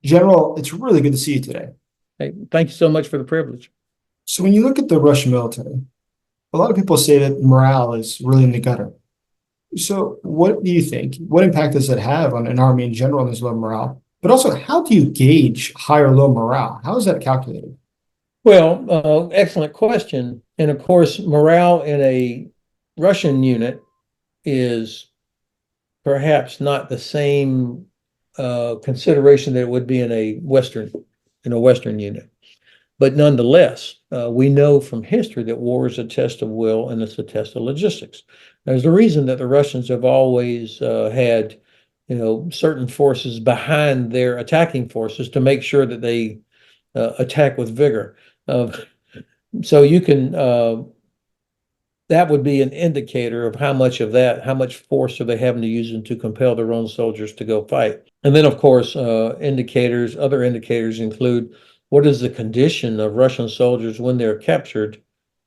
General, it's really good to see you today. Hey, thank you so much for the privilege. So when you look at the Russian military, a lot of people say that morale is really in the gutter. So what do you think? What impact does that have on an army in general and this low morale? But also, how do you gauge high or low morale? How is that calculated? Well, excellent question. And of course, morale in a Russian unit is perhaps not the same consideration that it would be in a Western unit. But nonetheless, we know from history that war is a test of will and it's a test of logistics. There's a reason that the Russians have always had, certain forces behind their attacking forces to make sure that they attack with vigor. Uh, so you can that would be an indicator of how much force are they having to use to compel their own soldiers to go fight. And then, of course, other indicators include what is the condition of Russian soldiers when they're captured?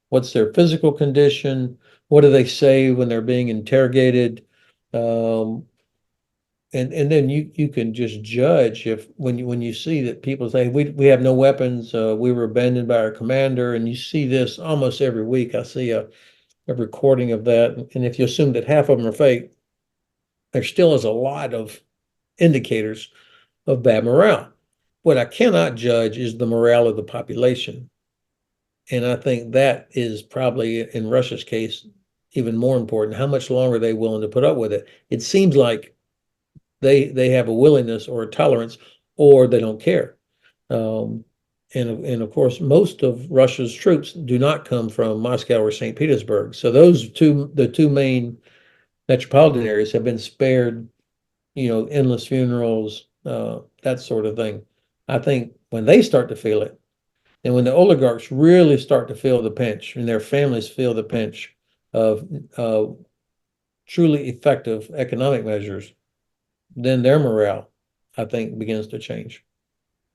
What's their physical condition? What do they say when they're being interrogated? Um, and then you can just judge if when you see that people say we have no weapons, we were abandoned by our commander, and you see this almost every week. I see a recording of that, and if you assume that half of them are fake, there still is a lot of indicators of bad morale. What I cannot judge is the morale of the population. And I think that is probably, in Russia's case, even more important. How much longer are they willing to put up with it? It seems like they have a willingness or a tolerance, or they don't care. Um, and of course, most of Russia's troops do not come from Moscow or St. Petersburg. So the two main metropolitan areas have been spared, endless funerals, that sort of thing. I think when they start to feel it, and when the oligarchs really start to feel the pinch, and their families feel the pinch of truly effective economic measures, then their morale, I think, begins to change.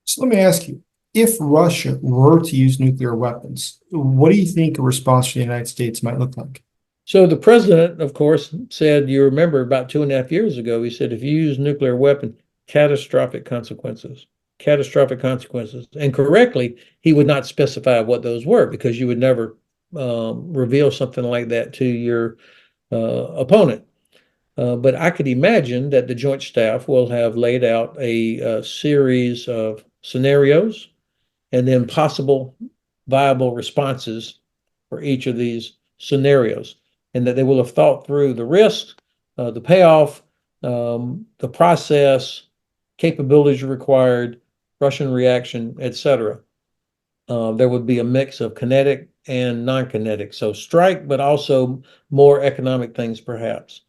So let me ask you, if Russia were to use nuclear weapons, what do you think a response from the United States might look like? So the president, of course, said, you remember about 2.5 years ago, he said, if you use nuclear weapon, catastrophic consequences, catastrophic consequences. And correctly, he would not specify what those were because you would never reveal something like that to your opponent. But I could imagine that the Joint Staff will have laid out a series of scenarios and then possible viable responses for each of these scenarios, and that they will have thought through the risks, the payoff, the process, capabilities required, Russian reaction, etc. There would be a mix of kinetic and non-kinetic, so strike, but also more economic things, perhaps.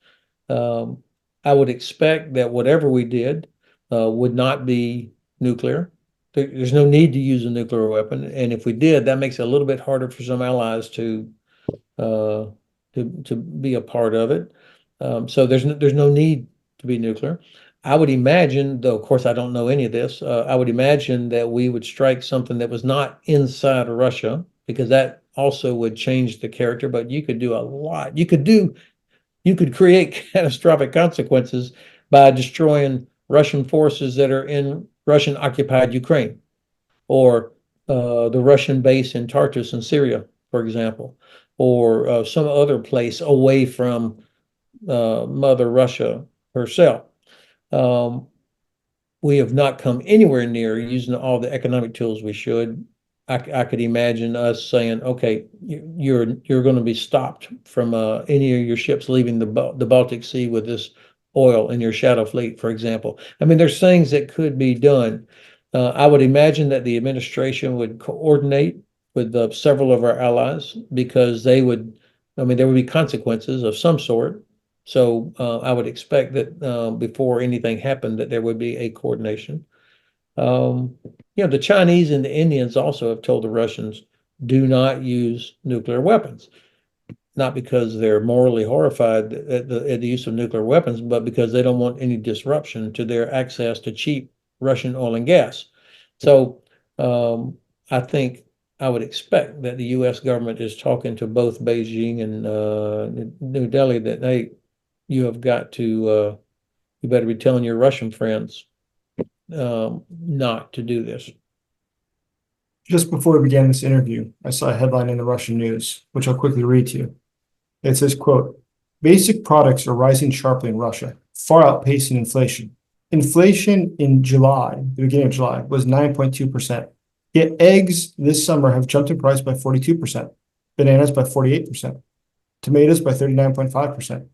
Um, I would expect that whatever we did would not be nuclear. There's no need to use a nuclear weapon, and if we did, that makes it a little bit harder for some allies uh, to be a part of it. So there's no need to be nuclear. I would imagine, though, of course, I don't know any of this. I would imagine that we would strike something that was not inside of Russia, because that also would change the character. But you could do a lot. You could create catastrophic consequences by destroying Russian forces that are in Russian occupied Ukraine, or the Russian base in Tartus in Syria, for example, or some other place away from Mother Russia herself. Um, we have not come anywhere near using all the economic tools we should. I could imagine us saying, okay, you're going to be stopped from any of your ships leaving the Baltic Sea with this oil in your shadow fleet, for example. I mean, there's things that could be done. I would imagine that the administration would coordinate with several of our allies, because there would be consequences of some sort. So I would expect that before anything happened, that there would be a coordination. Um, the Chinese and the Indians also have told the Russians, do not use nuclear weapons, not because they're morally horrified at the use of nuclear weapons, but because they don't want any disruption to their access to cheap Russian oil and gas. So I think I would expect that the U.S. government is talking to both Beijing and New Delhi that, hey, you have got to, you better be telling your Russian friends not to do this. Just before we began this interview, I saw a headline in the Russian news, which I'll quickly read to you. It says, quote, basic products are rising sharply in Russia, far outpacing inflation. Inflation in July, the beginning of July, was 9.2%. Yet eggs this summer have jumped in price by 42%, bananas by 48%, tomatoes by 39.5%,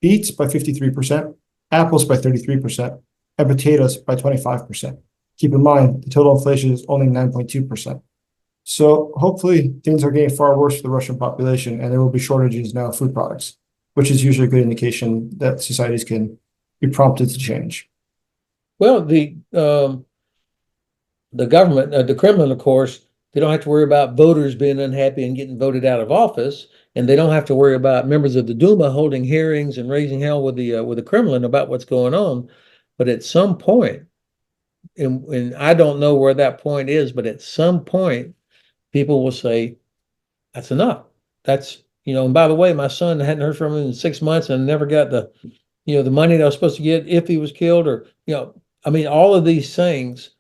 beets by 53%, apples by 33%, and potatoes by 25%. Keep in mind, the total inflation is only 9.2%. So hopefully things are getting far worse for the Russian population, and there will be shortages now of food products, which is usually a good indication that societies can be prompted to change. Well, the government, the Kremlin, of course, they don't have to worry about voters being unhappy and getting voted out of office, and they don't have to worry about members of the Duma holding hearings and raising hell with the Kremlin about what's going on. But at some point, and I don't know where that point is, but at some point, people will say, "That's enough." That's and by the way, my son hadn't heard from him in 6 months and never got the money that I was supposed to get if he was killed, or I mean, all of these things.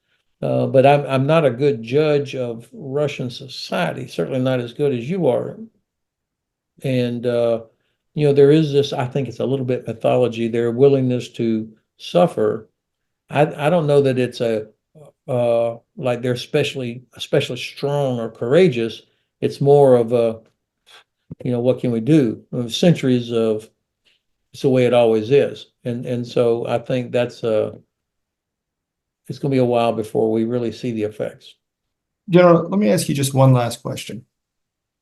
But I'm not a good judge of Russian society, certainly not as good as you are. And there is this, I think it's a little bit mythology, their willingness to suffer. I don't know that it's like they're especially strong or courageous. It's more of a, what can we do? Centuries of it's the way it always is. And so I think that's it's going to be a while before we really see the effects. General, let me ask you just one last question.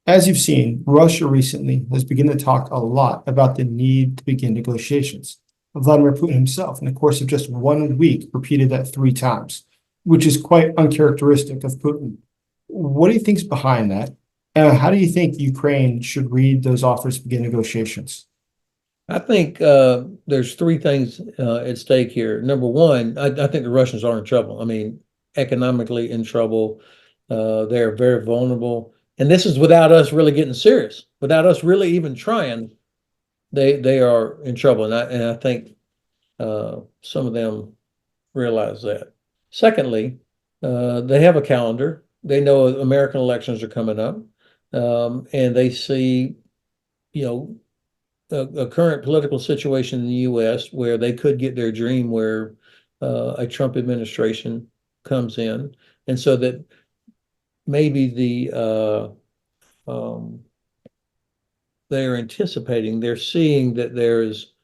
As you've seen, Russia recently has begun to talk a lot about the need to begin negotiations. Vladimir Putin himself, in the course of just 1 week, repeated that 3 times, which is quite uncharacteristic of Putin. What do you think is behind that? And how do you think Ukraine should read those offers to begin negotiations? I think there's 3 things at stake here. Number one, I think the Russians are in trouble. I mean, economically in trouble. They're very vulnerable. And this is without us really getting serious, without us really even trying. They are in trouble. And I think some of them realize that. Secondly, they have a calendar. They know American elections are coming up. And they see, a current political situation in the U.S. where they could get their dream where a Trump administration comes in. And so that maybe they're anticipating, they're seeing that there is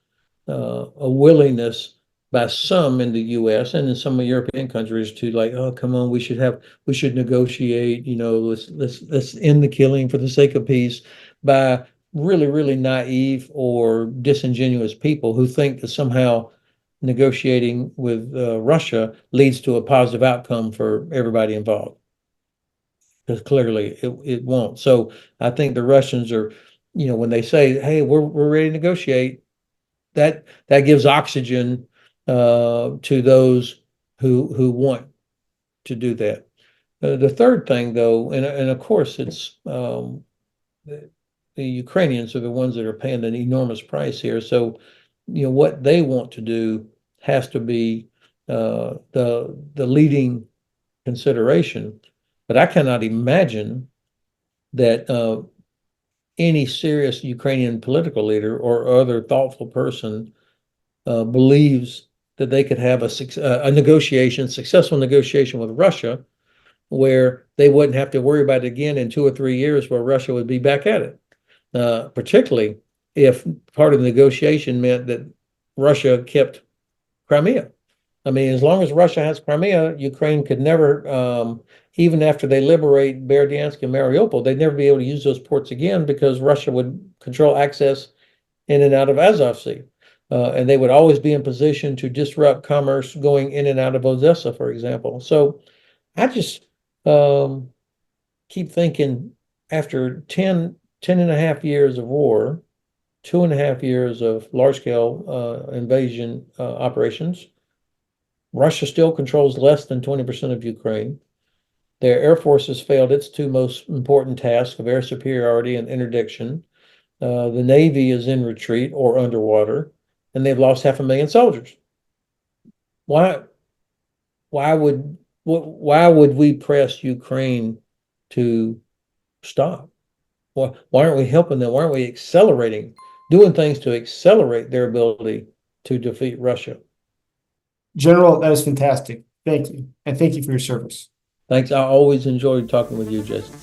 a willingness by some in the U.S. and in some European countries to like, oh, come on, we should negotiate, let's end the killing for the sake of peace, by really, really naive or disingenuous people who think that somehow negotiating with Russia leads to a positive outcome for everybody involved. Because clearly it won't. So I think the Russians are, when they say, hey, we're ready to negotiate, that gives oxygen to those who want to do that. The third thing, though, and of course, it's the Ukrainians are the ones that are paying an enormous price here. So, what they want to do has to be the leading consideration. But I cannot imagine that any serious Ukrainian political leader or other thoughtful person believes that they could have a successful negotiation with Russia, where they wouldn't have to worry about it again in 2 or 3 years, where Russia would be back at it. Particularly if part of the negotiation meant that Russia kept Crimea. I mean, as long as Russia has Crimea, Ukraine could never, even after they liberate Berdyansk and Mariupol, they'd never be able to use those ports again because Russia would control access in and out of Azov Sea. And they would always be in position to disrupt commerce going in and out of Odessa, for example. So I just keep thinking after 10 and a half years of war, 2.5 years of large-scale invasion operations, Russia still controls less than 20% of Ukraine. Their air force has failed its 2 most important tasks of air superiority and interdiction. The Navy is in retreat or underwater, and they've lost 500,000 soldiers. Why why would we press Ukraine to stop? Why aren't we helping them? Why aren't we doing things to accelerate their ability to defeat Russia? General, that was fantastic. Thank you. And thank you for your service. Thanks. I always enjoyed talking with you, Jason.